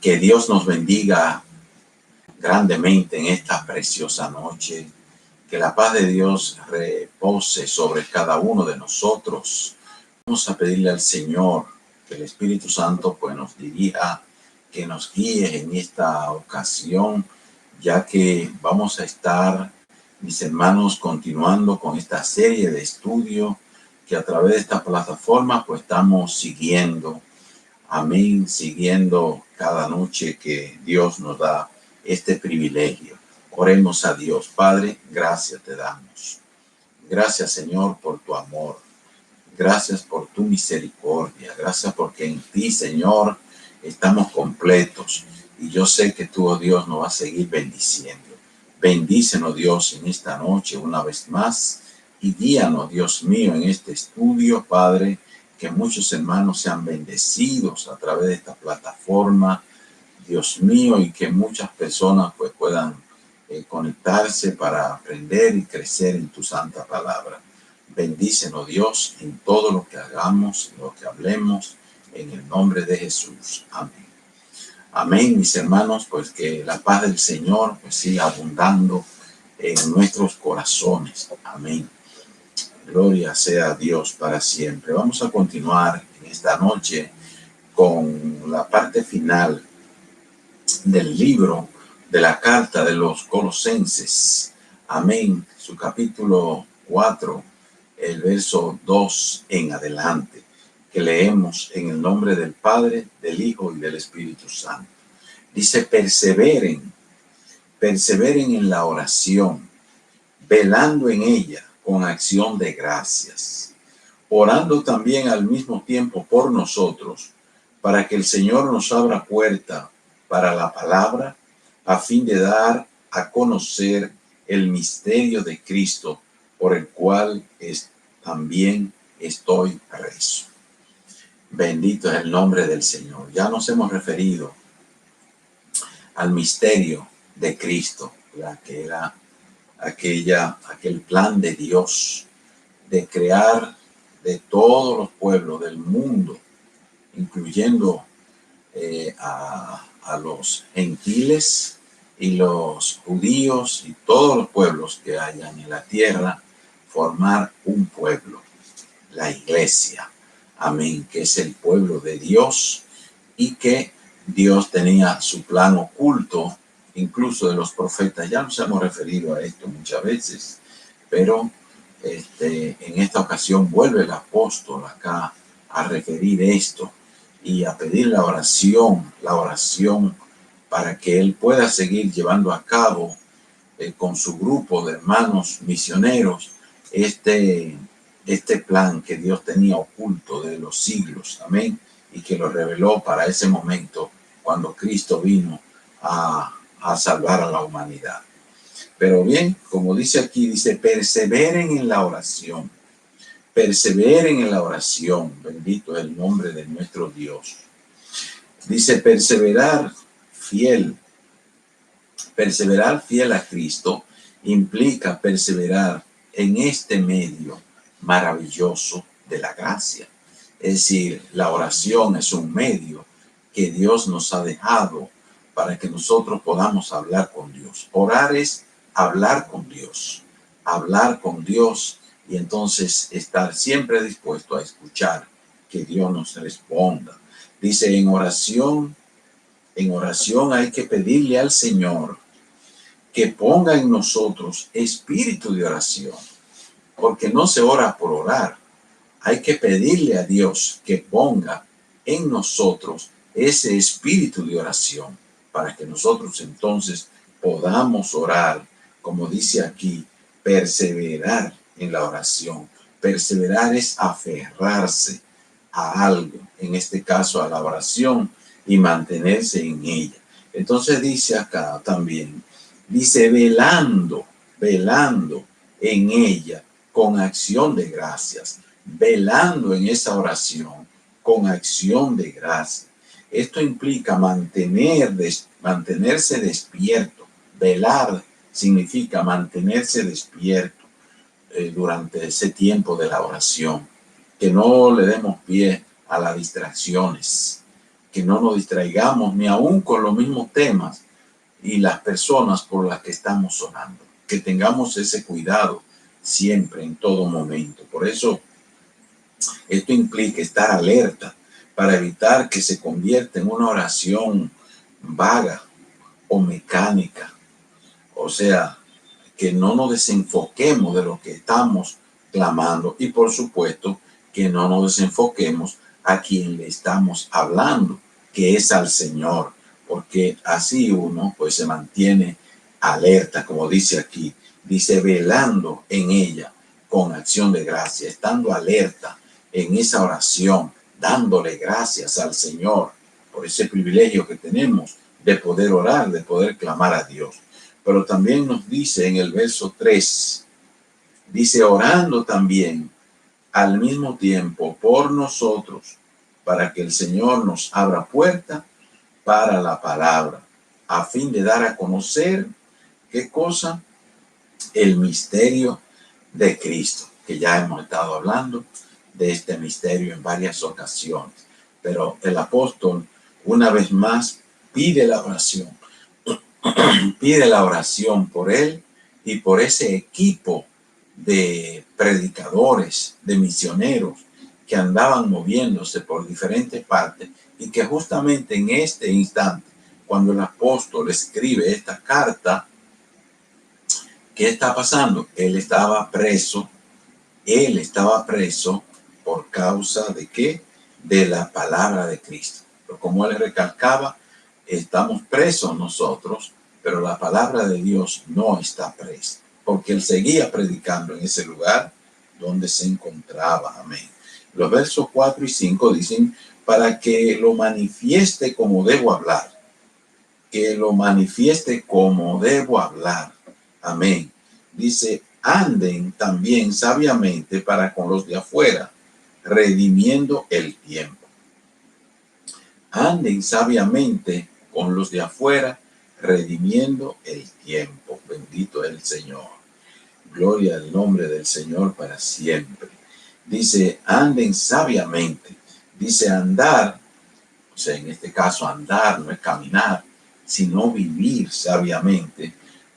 Que Dios nos bendiga grandemente en esta preciosa noche. Que la paz de Dios repose sobre cada uno de nosotros. Vamos a pedirle al Señor que el Espíritu Santo pues nos dirija, que nos guíe en esta ocasión, ya que vamos a estar, mis hermanos, continuando con esta serie de estudio que a través de esta plataforma pues estamos siguiendo. Amén, siguiendo cada noche que Dios nos da este privilegio. Oremos a Dios. Padre, gracias te damos. Gracias, Señor, por tu amor. Gracias por tu misericordia. Gracias porque en ti, Señor, estamos completos. Y yo sé que tú, oh Dios, nos vas a seguir bendiciendo. Bendícenos, Dios, en esta noche una vez más. Y guíanos, Dios mío, en este estudio, Padre, que muchos hermanos sean bendecidos a través de esta plataforma, Dios mío, y que muchas personas pues puedan conectarse para aprender y crecer en tu santa palabra. Bendícenos, Dios, en todo lo que hagamos, en lo que hablemos, en el nombre de Jesús. Amén. Amén, mis hermanos, pues que la paz del Señor pues siga abundando en nuestros corazones. Amén. Gloria sea a Dios para siempre. Vamos a continuar en esta noche con la parte final del libro de la carta de los Colosenses. Amén. Su capítulo 4, el verso 2 en adelante, que leemos en el nombre del Padre, del Hijo y del Espíritu Santo. Dice: perseveren en la oración, velando en ella con acción de gracias, orando también al mismo tiempo por nosotros, para que el Señor nos abra puerta para la palabra, a fin de dar a conocer el misterio de Cristo, por el cual también estoy preso. Bendito es el nombre del Señor. Ya nos hemos referido al misterio de Cristo, que era aquel plan de Dios de crear de todos los pueblos del mundo, incluyendo a los gentiles y los judíos y todos los pueblos que hayan en la tierra, formar un pueblo, la iglesia. Amén, que es el pueblo de Dios, y que Dios tenía su plan oculto, incluso de los profetas. Ya nos hemos referido a esto muchas veces, pero en esta ocasión vuelve el apóstol acá a referir esto y a pedir la oración para que él pueda seguir llevando a cabo con su grupo de hermanos misioneros este plan que Dios tenía oculto de los siglos. Amén. Y que lo reveló para ese momento cuando Cristo vino a salvar a la humanidad. Pero bien, como dice aquí, dice: perseveren en la oración. Perseveren en la oración. Bendito es el nombre de nuestro Dios. Dice: perseverar fiel a Cristo implica perseverar en este medio maravilloso de la gracia. Es decir, la oración es un medio que Dios nos ha dejado para que nosotros podamos hablar con Dios. Orar es hablar con Dios, y entonces estar siempre dispuesto a escuchar que Dios nos responda. Dice: en oración hay que pedirle al Señor que ponga en nosotros espíritu de oración, porque no se ora por orar. Hay que pedirle a Dios que ponga en nosotros ese espíritu de oración, para que nosotros entonces podamos orar, como dice aquí, perseverar en la oración. Perseverar es aferrarse a algo, en este caso a la oración, y mantenerse en ella. Entonces dice acá también, dice: velando en ella con acción de gracias. Velando en esa oración con acción de gracias. Esto implica mantenerse despierto. Velar significa mantenerse despierto durante ese tiempo de la oración. Que no le demos pie a las distracciones, que no nos distraigamos ni aún con los mismos temas y las personas por las que estamos orando. Que tengamos ese cuidado siempre, en todo momento. Por eso, esto implica estar alerta para evitar que se convierta en una oración vaga o mecánica. O sea, que no nos desenfoquemos de lo que estamos clamando y, por supuesto, que no nos desenfoquemos a quien le estamos hablando, que es al Señor, porque así uno pues se mantiene alerta, como dice aquí, dice velando en ella con acción de gracia, estando alerta en esa oración, dándole gracias al Señor por ese privilegio que tenemos de poder orar, de poder clamar a Dios. Pero también nos dice en el verso 3, dice orando también al mismo tiempo por nosotros, para que el Señor nos abra puerta para la palabra, a fin de dar a conocer, ¿qué cosa? El misterio de Cristo, que ya hemos estado hablando de este misterio en varias ocasiones. Pero el apóstol, una vez más, pide la oración por él y por ese equipo de predicadores, de misioneros que andaban moviéndose por diferentes partes y que justamente en este instante, cuando el apóstol escribe esta carta, ¿qué está pasando? Él estaba preso por causa de ¿qué? De la palabra de Cristo. Pero como él recalcaba, estamos presos nosotros, pero la palabra de Dios no está presa, porque él seguía predicando en ese lugar donde se encontraba. Amén. Los versos 4 y 5 dicen, para que lo manifieste como debo hablar, que lo manifieste como debo hablar. Amén. Dice, anden también sabiamente para con los de afuera, redimiendo el tiempo. Anden sabiamente con los de afuera, redimiendo el tiempo. Bendito es el Señor. Gloria al nombre del Señor para siempre. Dice, anden sabiamente. Dice andar, o sea, en este caso andar no es caminar, sino vivir sabiamente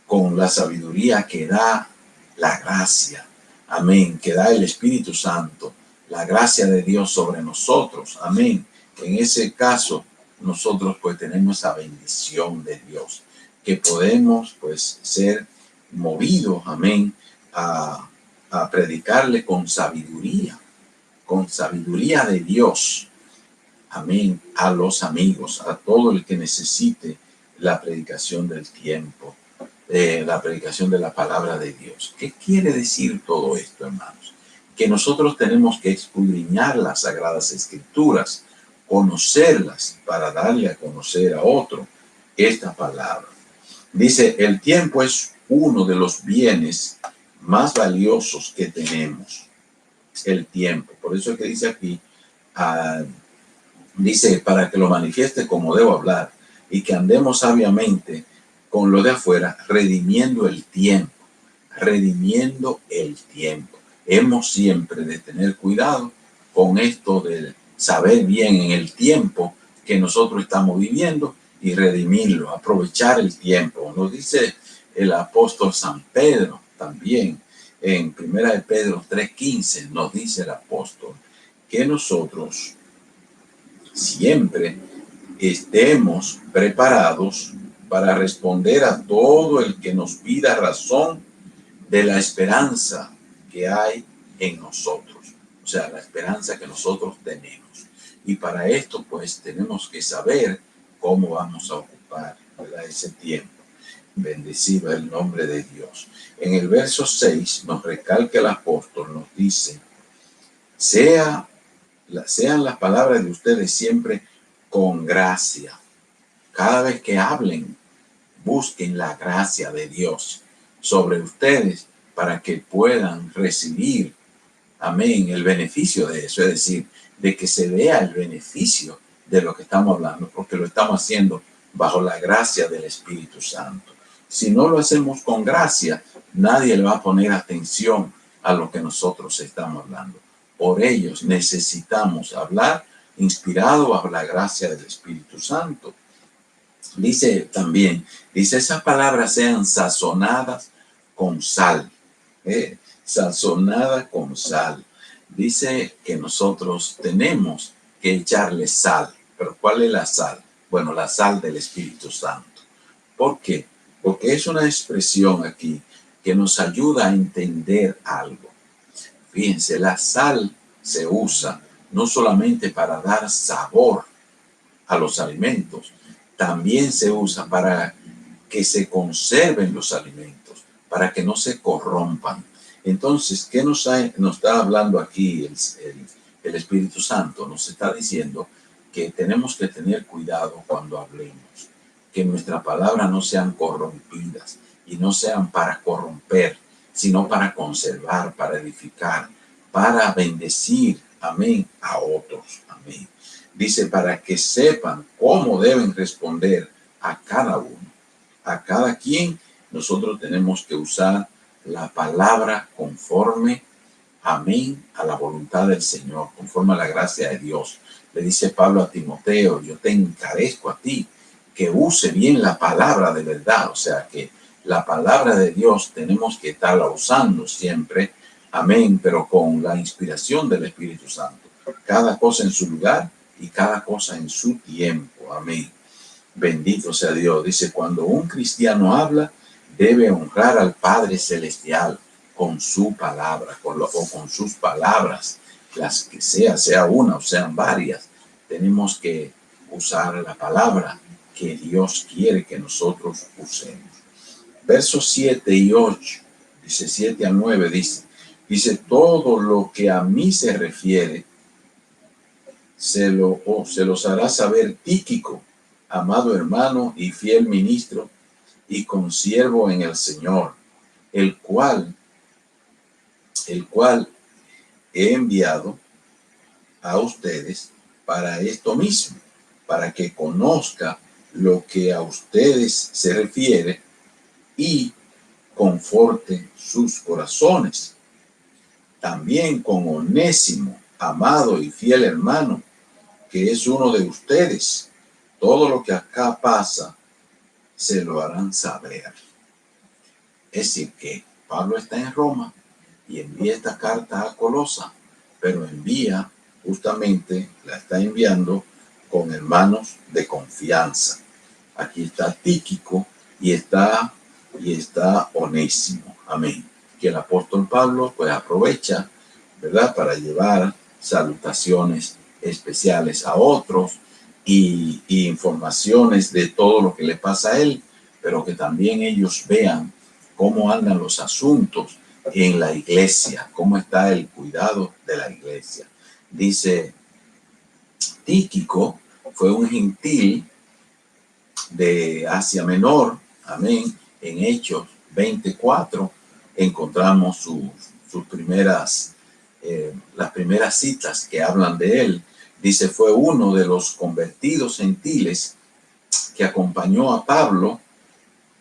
con la sabiduría que da la gracia. Amén. Que da el Espíritu Santo. La gracia de Dios sobre nosotros. Amén. En ese caso, nosotros pues tenemos esa bendición de Dios, que podemos pues ser movidos, amén, a predicarle con sabiduría de Dios, amén, a los amigos, a todo el que necesite la predicación del tiempo, la predicación de la palabra de Dios. ¿Qué quiere decir todo esto, hermanos? Que nosotros tenemos que escudriñar las Sagradas Escrituras, conocerlas para darle a conocer a otro esta palabra. Dice, el tiempo es uno de los bienes más valiosos que tenemos. El tiempo. Por eso es que dice aquí, dice, para que lo manifieste como debo hablar y que andemos sabiamente con lo de afuera, redimiendo el tiempo. Redimiendo el tiempo. Hemos siempre de tener cuidado con esto de saber bien en el tiempo que nosotros estamos viviendo y redimirlo, aprovechar el tiempo. Nos dice el apóstol San Pedro también, en 1 de Pedro 3:15, nos dice el apóstol que nosotros siempre estemos preparados para responder a todo el que nos pida razón de la esperanza que hay en nosotros. O sea, la esperanza que nosotros tenemos. Y para esto, pues, tenemos que saber cómo vamos a ocupar, ¿verdad?, ese tiempo. Bendecido el nombre de Dios. En el verso 6 nos recalca el apóstol, nos dice, sean las palabras de ustedes siempre con gracia. Cada vez que hablen, busquen la gracia de Dios sobre ustedes para que puedan recibir, amén, el beneficio de eso. Es decir, de que se vea el beneficio de lo que estamos hablando, porque lo estamos haciendo bajo la gracia del Espíritu Santo. Si no lo hacemos con gracia, nadie le va a poner atención a lo que nosotros estamos hablando. Por ellos necesitamos hablar inspirado bajo la gracia del Espíritu Santo. Dice también, dice, esas palabras sean sazonadas con sal, sazonadas con sal. Dice que nosotros tenemos que echarle sal. ¿Pero cuál es la sal? Bueno, la sal del Espíritu Santo. ¿Por qué? Porque es una expresión aquí que nos ayuda a entender algo. Fíjense, la sal se usa no solamente para dar sabor a los alimentos, también se usa para que se conserven los alimentos, para que no se corrompan. Entonces, ¿qué nos está hablando aquí el Espíritu Santo? Nos está diciendo que tenemos que tener cuidado cuando hablemos, que nuestras palabras no sean corrompidas y no sean para corromper, sino para conservar, para edificar, para bendecir, amén, a otros, amén. Dice, para que sepan cómo deben responder a cada uno. A cada quien nosotros tenemos que usar la palabra conforme, amén, a la voluntad del Señor, conforme a la gracia de Dios. Le dice Pablo a Timoteo, yo te encarezco a ti que use bien la palabra de verdad. O sea que la palabra de Dios tenemos que estarla usando siempre, amén, pero con la inspiración del Espíritu Santo. Cada cosa en su lugar y cada cosa en su tiempo. Amén. Bendito sea Dios. Dice, cuando un cristiano habla, debe honrar al Padre Celestial con su palabra, o con sus palabras, las que sea una o sean varias. Tenemos que usar la palabra que Dios quiere que nosotros usemos. Versos 7 y 8, dice 7 a 9, dice, todo lo que a mí se refiere, se los hará saber Tíquico, amado hermano y fiel ministro y consiervo en el Señor, el cual he enviado a ustedes para esto mismo, para que conozca lo que a ustedes se refiere y conforte sus corazones. También con Onésimo, amado y fiel hermano, que es uno de ustedes, todo lo que acá pasa, se lo harán saber. Es decir, que Pablo está en Roma y envía esta carta a Colosa, pero justamente la está enviando con hermanos de confianza. Aquí está Tíquico y está Onésimo. Amén. Que el apóstol Pablo pues aprovecha, ¿verdad?, para llevar salutaciones especiales a otros y informaciones de todo lo que le pasa a él, pero que también ellos vean cómo andan los asuntos en la iglesia, cómo está el cuidado de la iglesia. Dice, Tíquico fue un gentil de Asia Menor, amén. En Hechos 24 encontramos sus primeras, las primeras citas que hablan de él. Dice, fue uno de los convertidos gentiles que acompañó a Pablo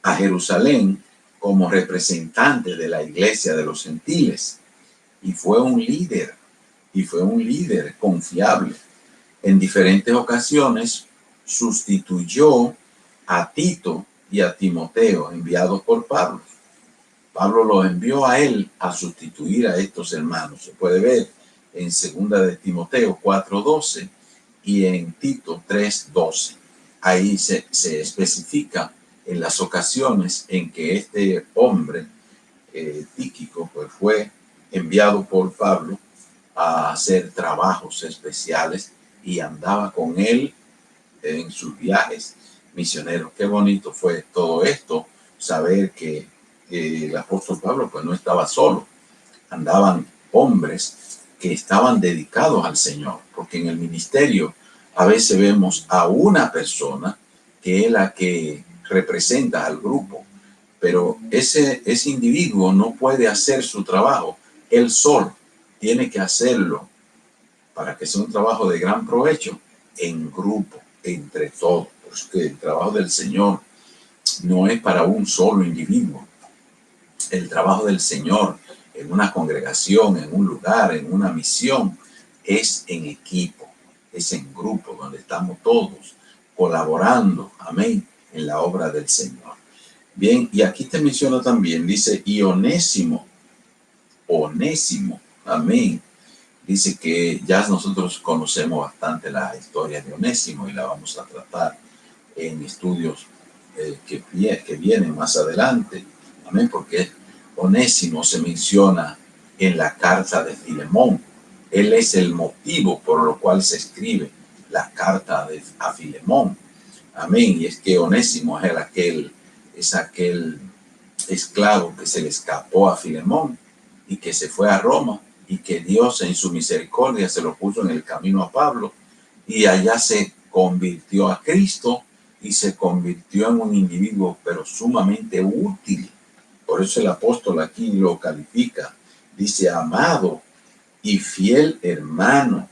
a Jerusalén como representante de la iglesia de los gentiles. Y fue un líder confiable. En diferentes ocasiones sustituyó a Tito y a Timoteo, enviados por Pablo. Pablo los envió a él a sustituir a estos hermanos. Se puede ver en 2 de Timoteo 4:12 y en Tito 3:12. Ahí se especifica en las ocasiones en que este hombre, Tíquico, pues fue enviado por Pablo a hacer trabajos especiales y andaba con él en sus viajes misioneros. Qué bonito fue todo esto, saber que el apóstol Pablo pues no estaba solo, andaban hombres que estaban dedicados al Señor, porque en el ministerio a veces vemos a una persona que es la que representa al grupo, pero ese individuo no puede hacer su trabajo él solo, tiene que hacerlo para que sea un trabajo de gran provecho en grupo, entre todos, porque el trabajo del Señor no es para un solo individuo. El trabajo del Señor en una congregación, en un lugar, en una misión, es en equipo. es en grupo, donde estamos todos colaborando, amén, en la obra del Señor. Bien, y aquí te menciono también, dice, y Onésimo, amén. Dice que ya nosotros conocemos bastante la historia de Onésimo y la vamos a tratar en estudios que vienen más adelante. Amén, porque Onésimo se menciona en la carta de Filemón. Él es el motivo por lo cual se escribe la carta a Filemón. Amén, y es que Onésimo es aquel esclavo que se le escapó a Filemón y que se fue a Roma, y que Dios en su misericordia se lo puso en el camino a Pablo, y allá se convirtió a Cristo y se convirtió en un individuo pero sumamente útil. Por eso el apóstol aquí lo califica, dice, amado y fiel hermano,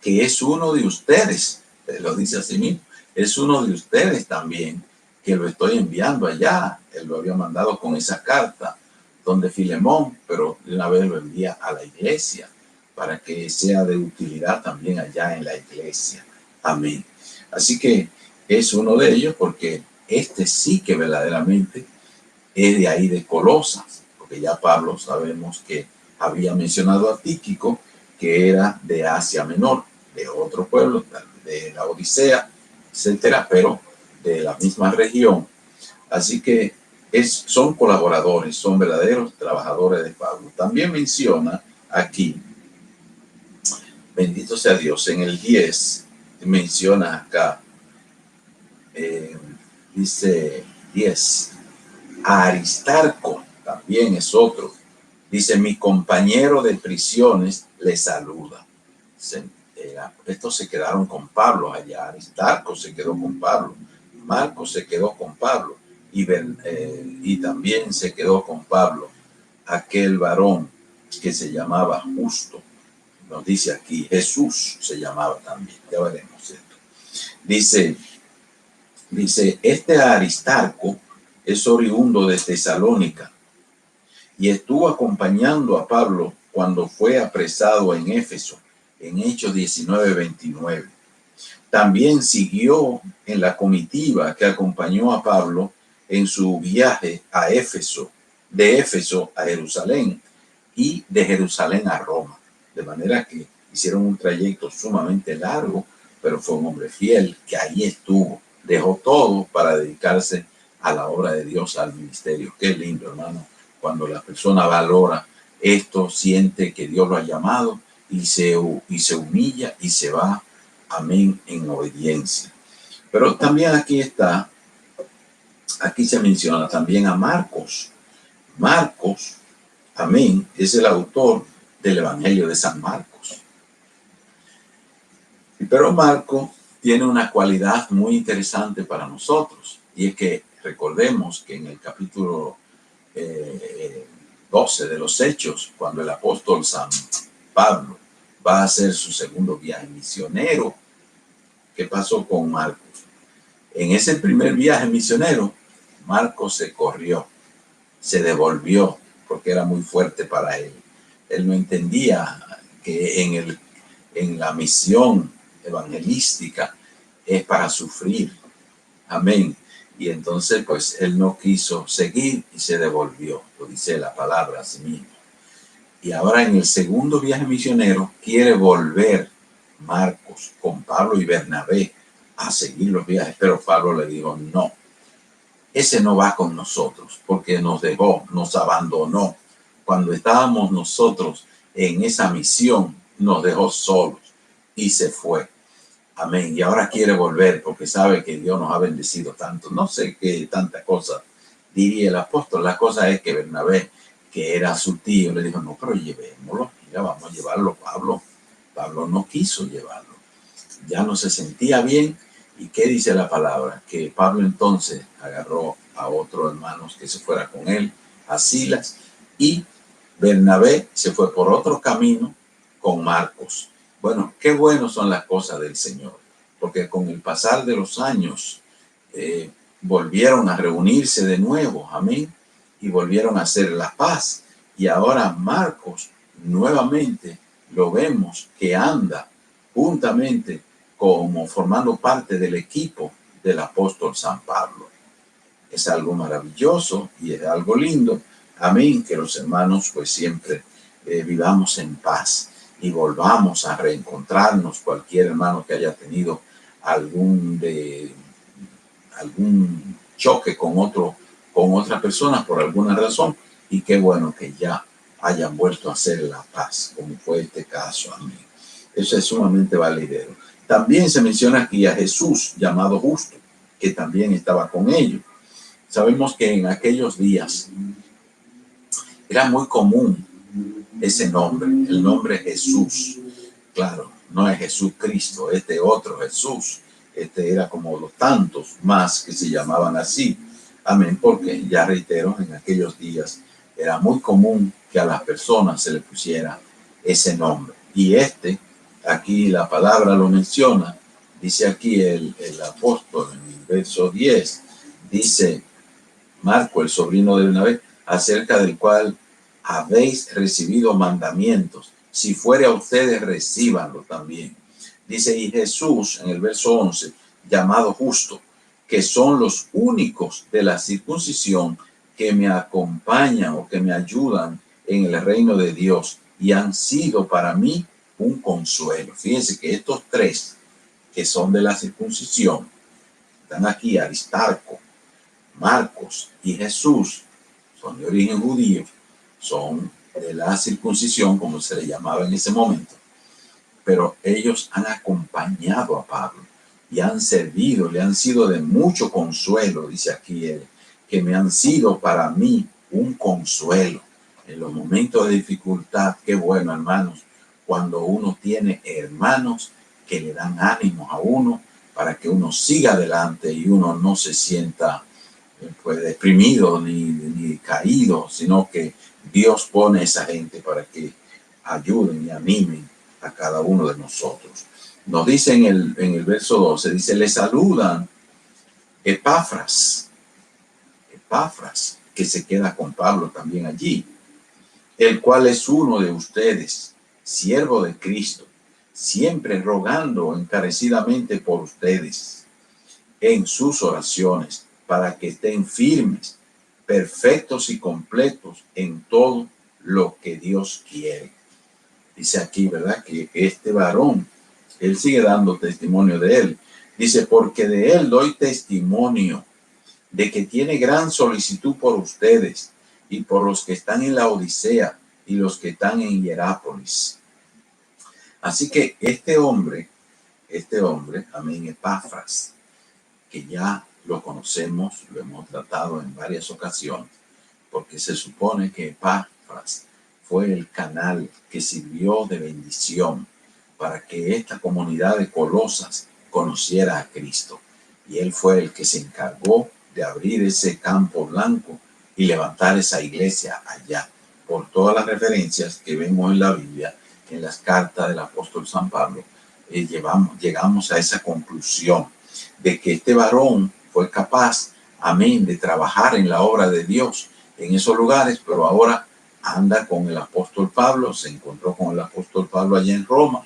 que es uno de ustedes, lo dice así mismo, es uno de ustedes también, que lo estoy enviando allá. Él lo había mandado con esa carta donde Filemón, pero de una vez lo envía a la iglesia para que sea de utilidad también allá en la iglesia. Amén. Así que es uno de ellos, porque este sí que verdaderamente es de ahí de Colosas, porque ya Pablo sabemos que había mencionado a Tíquico, que era de Asia Menor, de otro pueblo, de la Odisea, etcétera, pero de la misma región. Así que son colaboradores, son verdaderos trabajadores de Pablo. También menciona aquí, bendito sea Dios, en el 10, menciona acá, dice 10, a Aristarco, también es otro. Dice, mi compañero de prisiones le saluda. Estos se quedaron con Pablo allá. Aristarco se quedó con Pablo. Marcos se quedó con Pablo. Y también se quedó con Pablo aquel varón que se llamaba Justo. Nos dice aquí, Jesús se llamaba también. Ya veremos esto. Dice, este Aristarco es oriundo de Tesalónica y estuvo acompañando a Pablo cuando fue apresado en Éfeso, en Hechos 19:29. También siguió en la comitiva que acompañó a Pablo en su viaje a Éfeso, de Éfeso a Jerusalén y de Jerusalén a Roma. De manera que hicieron un trayecto sumamente largo, pero fue un hombre fiel que ahí estuvo. Dejó todo para dedicarse a la obra de Dios, al ministerio. Qué lindo, hermano, cuando la persona valora esto, siente que Dios lo ha llamado y se humilla y se va, amén, en obediencia. Pero también aquí se menciona también a Marcos. Marcos, amén, es el autor del Evangelio de San Marcos. Pero Marcos tiene una cualidad muy interesante para nosotros, y es que recordemos que en el capítulo 12 de los Hechos, cuando el apóstol San Pablo va a hacer su segundo viaje misionero, ¿qué pasó con Marcos? En ese primer viaje misionero, Marcos se corrió, se devolvió, porque era muy fuerte para él. Él no entendía que en la misión evangelística es para sufrir. Amén. Y entonces, pues, él no quiso seguir y se devolvió. Lo dice la palabra a sí mismo. Y ahora en el segundo viaje misionero quiere volver Marcos con Pablo y Bernabé a seguir los viajes. Pero Pablo le dijo, no, ese no va con nosotros, porque nos dejó, nos abandonó. Cuando estábamos nosotros en esa misión, nos dejó solos y se fue. Amén. Y ahora quiere volver porque sabe que Dios nos ha bendecido tanto. No sé qué tanta cosa diría el apóstol. La cosa es que Bernabé, que era su tío, le dijo, no, pero llevémoslo. Mira, vamos a llevarlo, Pablo. Pablo no quiso llevarlo. Ya no se sentía bien. ¿Y qué dice la palabra? Que Pablo entonces agarró a otros hermanos que se fuera con él, a Silas, y Bernabé se fue por otro camino con Marcos. Bueno, qué buenas son las cosas del Señor, porque con el pasar de los años volvieron a reunirse de nuevo, amén, y volvieron a hacer la paz. Y ahora Marcos nuevamente lo vemos que anda juntamente como formando parte del equipo del apóstol San Pablo. Es algo maravilloso y es algo lindo. Amén, que los hermanos pues siempre vivamos en paz y volvamos a reencontrarnos, cualquier hermano que haya tenido algún choque con otra persona por alguna razón, y qué bueno que ya hayan vuelto a hacer la paz, como fue este caso. Amén. Eso es sumamente valedero. También se menciona aquí a Jesús, llamado Justo, que también estaba con ellos. Sabemos que en aquellos días era muy común ese nombre, el nombre Jesús. Claro, no es Jesucristo, este otro Jesús. Este era como los tantos más que se llamaban así. Amén, porque ya reitero, en aquellos días era muy común que a las personas se le pusiera ese nombre. Y aquí la palabra lo menciona, dice aquí el apóstol en el verso 10, dice Marco, el sobrino de Bernabé, acerca del cual habéis recibido mandamientos. Si fuere a ustedes, recíbanlo también. Dice, y Jesús, en el verso 11, llamado Justo, que son los únicos de la circuncisión que me acompañan o que me ayudan en el reino de Dios y han sido para mí un consuelo. Fíjense que estos tres que son de la circuncisión, están aquí, Aristarco, Marcos y Jesús, son de origen judío, son de la circuncisión, como se le llamaba en ese momento, pero ellos han acompañado a Pablo y han servido, le han sido de mucho consuelo, dice aquí él, que me han sido para mí un consuelo en los momentos de dificultad. Qué bueno, hermanos, cuando uno tiene hermanos que le dan ánimo a uno para que uno siga adelante y uno no se sienta pues deprimido ni caído, sino que Dios pone a esa gente para que ayuden y animen a cada uno de nosotros. Nos dice en el verso 12, dice, le saludan Epafras, que se queda con Pablo también allí, el cual es uno de ustedes, siervo de Cristo, siempre rogando encarecidamente por ustedes en sus oraciones, para que estén firmes, perfectos y completos en todo lo que Dios quiere. Dice aquí, ¿verdad? Que este varón, él sigue dando testimonio de él. Dice, porque de él doy testimonio de que tiene gran solicitud por ustedes y por los que están en la Odisea y los que están en Hierápolis. Así que este hombre, amén, Epafras, que ya lo conocemos, lo hemos tratado en varias ocasiones, porque se supone que Epafras fue el canal que sirvió de bendición para que esta comunidad de Colosas conociera a Cristo. Y él fue el que se encargó de abrir ese campo blanco y levantar esa iglesia allá. Por todas las referencias que vemos en la Biblia, en las cartas del apóstol San Pablo, llegamos a esa conclusión de que este varón fue capaz, amén, de trabajar en la obra de Dios en esos lugares, pero ahora anda con el apóstol Pablo, se encontró con el apóstol Pablo allá en Roma,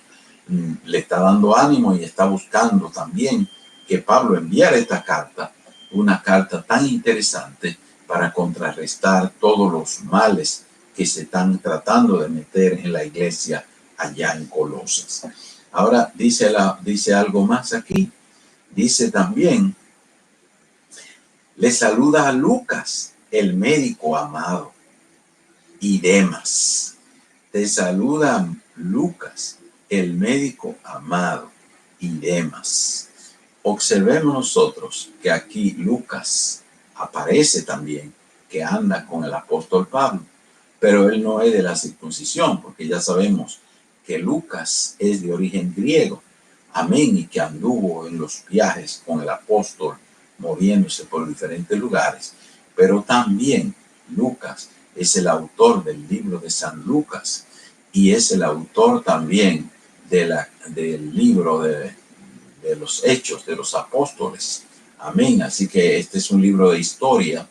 le está dando ánimo y está buscando también que Pablo enviara esta carta, una carta tan interesante para contrarrestar todos los males que se están tratando de meter en la iglesia allá en Colosas. Ahora dice algo más aquí. Dice también, le saluda a Lucas, el médico amado, y Demas. Te saluda Lucas, el médico amado, y Demas. Observemos nosotros que aquí Lucas aparece también, que anda con el apóstol Pablo, pero él no es de la circuncisión, porque ya sabemos que Lucas es de origen griego. Amén, y que anduvo en los viajes con el apóstol, moviéndose por diferentes lugares. Pero también Lucas es el autor del libro de San Lucas y es el autor también del libro de los Hechos de los Apóstoles. Amén. Así que este es un libro de historia,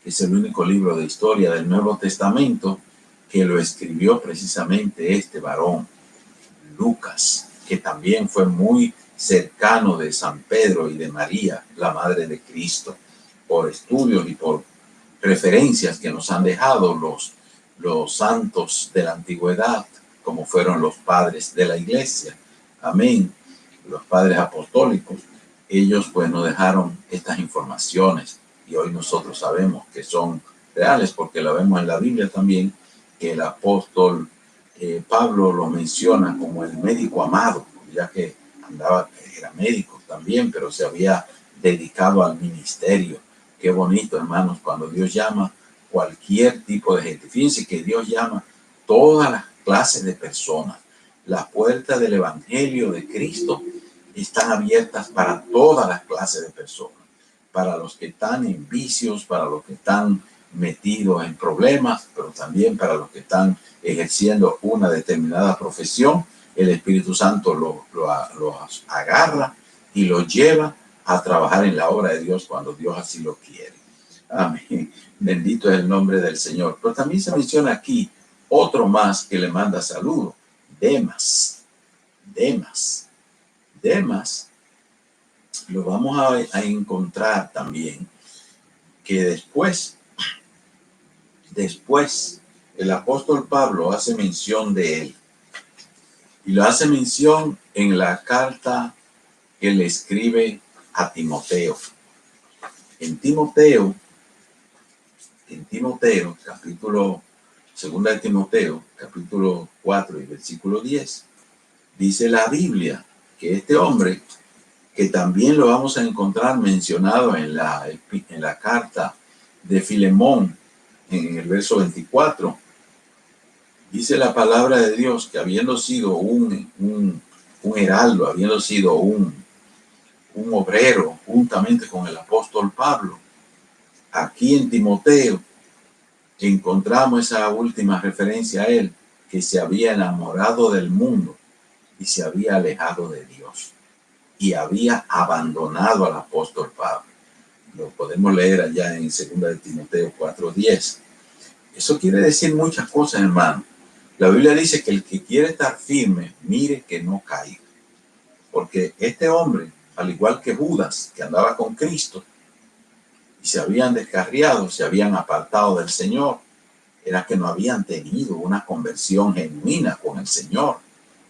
es el único libro de historia del Nuevo Testamento que lo escribió precisamente este varón, Lucas. que también fue muy cercano de San Pedro y de María, la Madre de Cristo, por estudios y por referencias que nos han dejado los santos de la antigüedad, como fueron los padres de la iglesia. Amén. Los padres apostólicos, ellos pues nos dejaron estas informaciones y hoy nosotros sabemos que son reales porque la vemos en la Biblia también, que el apóstol Pablo lo menciona como el médico amado, ya que era médico también, pero se había dedicado al ministerio. Qué bonito, hermanos, cuando Dios llama cualquier tipo de gente. Fíjense que Dios llama todas las clases de personas. Las puertas del Evangelio de Cristo están abiertas para todas las clases de personas. Para los que están en vicios, para los que están metidos en problemas, pero también para los que están ejerciendo una determinada profesión. El Espíritu Santo los agarra y los lleva a trabajar en la obra de Dios cuando Dios así lo quiere. Amén. Bendito es el nombre del Señor. Pero también se menciona aquí otro más que le manda saludo. Demas. Demas lo vamos a encontrar también que después el apóstol Pablo hace mención de él y lo hace mención en la carta que le escribe a Timoteo. En Timoteo, capítulo 2 de Timoteo, capítulo 4 y versículo 10, dice la Biblia que este hombre, que también lo vamos a encontrar mencionado en la carta de Filemón, en el verso 24, dice la palabra de Dios que habiendo sido un heraldo, habiendo sido un obrero juntamente con el apóstol Pablo, aquí en Timoteo encontramos esa última referencia a él, que se había enamorado del mundo y se había alejado de Dios y había abandonado al apóstol Pablo. Lo podemos leer allá en 2 de Timoteo 4:10. Eso quiere decir muchas cosas, hermano. La Biblia dice que el que quiere estar firme, mire que no caiga. Porque este hombre, al igual que Judas, que andaba con Cristo, y se habían descarriado, se habían apartado del Señor, era que no habían tenido una conversión genuina con el Señor.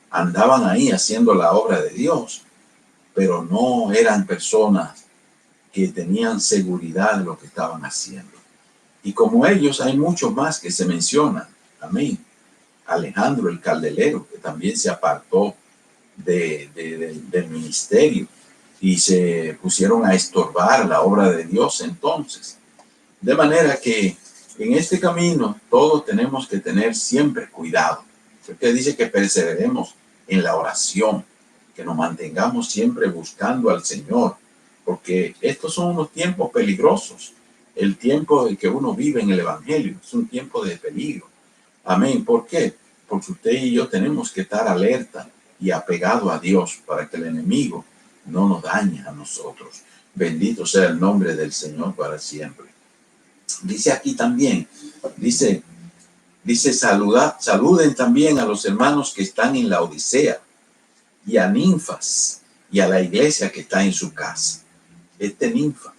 Andaban ahí haciendo la obra de Dios, pero no eran personas que tenían seguridad de lo que estaban haciendo. Y como ellos, hay muchos más que se mencionan. Amén. Alejandro el Candelero, que también se apartó del ministerio y se pusieron a estorbar la obra de Dios entonces. De manera que en este camino todos tenemos que tener siempre cuidado. Porque dice que perseveremos en la oración, que nos mantengamos siempre buscando al Señor, porque estos son unos tiempos peligrosos. El tiempo en que uno vive en el Evangelio es un tiempo de peligro. Amén. ¿Por qué? Porque usted y yo tenemos que estar alerta y apegado a Dios para que el enemigo no nos dañe a nosotros. Bendito sea el nombre del Señor para siempre. Dice aquí también, dice saluden también a los hermanos que están en la Odisea y a Ninfas y a la iglesia que está en su casa. Ninfa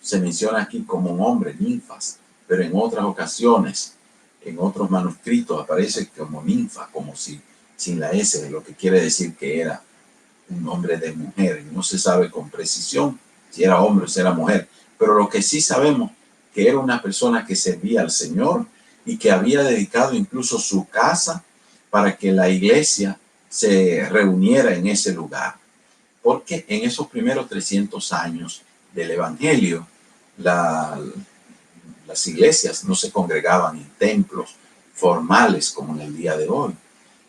se menciona aquí como un hombre, Ninfas, pero en otras ocasiones, en otros manuscritos aparece como ninfa, como si sin la S, lo que quiere decir que era un nombre de mujer. No se sabe con precisión si era hombre o si era mujer, pero lo que sí sabemos que era una persona que servía al Señor y que había dedicado incluso su casa para que la iglesia se reuniera en ese lugar. Porque en esos primeros 300 años del Evangelio, las iglesias no se congregaban en templos formales como en el día de hoy.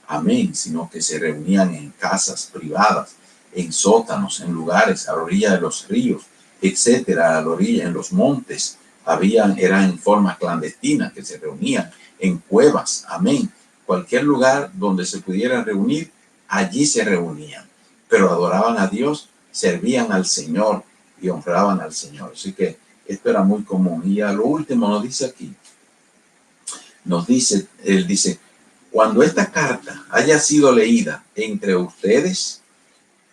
Amén, sino que se reunían en casas privadas, en sótanos, en lugares a la orilla de los ríos, etcétera, a la orilla, en los montes. Eran en forma clandestina que se reunían en cuevas. Amén. Cualquier lugar donde se pudieran reunir, allí se reunían. Pero adoraban a Dios, servían al Señor y honraban al Señor. Así que esto era muy común. Y a lo último nos dice aquí, él dice, Cuando esta carta haya sido leída entre ustedes,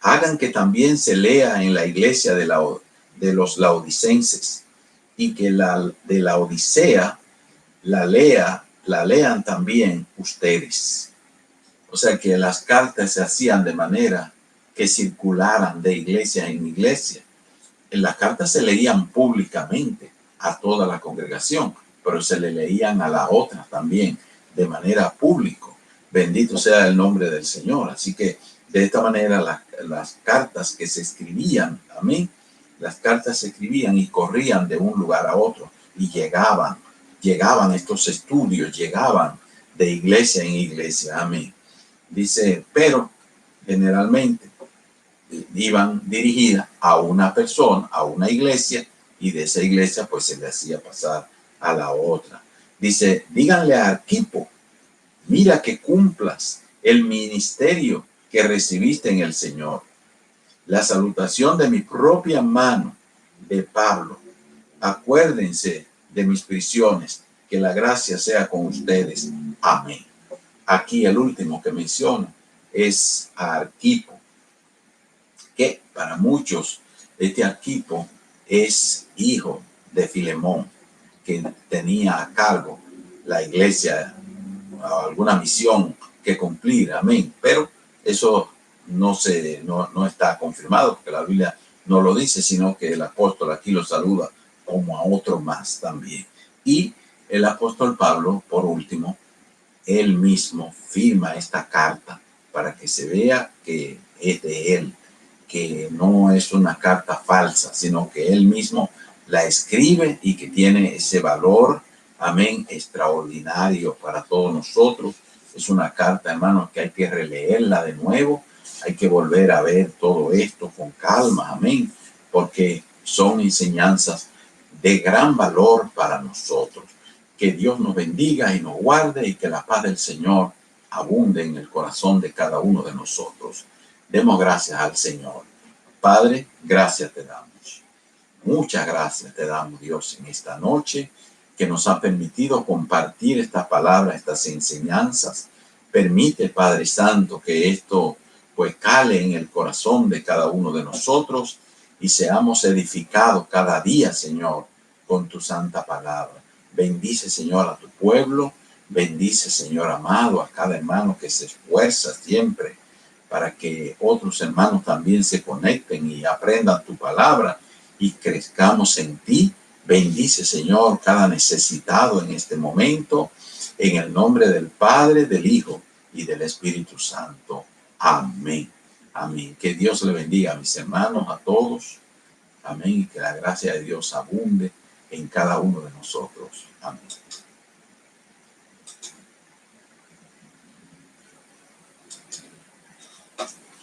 hagan que también se lea en la iglesia de los laodicenses, y que la de la Odisea la lean también ustedes. O sea que las cartas se hacían de manera que circularan de iglesia en iglesia. En las cartas se leían públicamente a toda la congregación, pero se le leían a las otras también de manera pública. Bendito sea el nombre del Señor. Así que de esta manera las cartas que se escribían, amén, las cartas se escribían y corrían de un lugar a otro y llegaban estos estudios, llegaban de iglesia en iglesia, amén. Dice, pero generalmente iban dirigidas a una persona, a una iglesia, y de esa iglesia pues se le hacía pasar a la otra. Dice, díganle a Arquipo, mira que cumplas el ministerio que recibiste en el Señor. La salutación de mi propia mano, de Pablo. Acuérdense de mis prisiones, que la gracia sea con ustedes. Amén. Aquí el último que menciona es a Arquipo, que para muchos este Arquipo es hijo de Filemón, que tenía a cargo la iglesia, alguna misión que cumplir, amén. Pero eso no está confirmado, porque la Biblia no lo dice, sino que el apóstol aquí lo saluda como a otro más también. Y el apóstol Pablo, por último, él mismo firma esta carta para que se vea que es de él, que no es una carta falsa, sino que él mismo la escribe y que tiene ese valor, amén, extraordinario para todos nosotros. Es una carta, hermanos, que hay que releerla de nuevo, hay que volver a ver todo esto con calma, amén, porque son enseñanzas de gran valor para nosotros. Que Dios nos bendiga y nos guarde, y que la paz del Señor abunde en el corazón de cada uno de nosotros. Demos gracias al Señor. Padre, gracias te damos. Muchas gracias te damos, Dios, en esta noche, que nos ha permitido compartir esta palabra, estas enseñanzas. Permite, Padre Santo, que esto pues cale en el corazón de cada uno de nosotros y seamos edificados cada día, Señor, con tu santa palabra. Bendice, Señor, a tu pueblo. Bendice, Señor amado, a cada hermano que se esfuerza siempre para que otros hermanos también se conecten y aprendan tu palabra y crezcamos en ti. Bendice, Señor, cada necesitado en este momento, en el nombre del Padre, del Hijo y del Espíritu Santo. Amén. Amén. Que Dios le bendiga a mis hermanos, a todos. Amén. Y que la gracia de Dios abunde en cada uno de nosotros. Amén.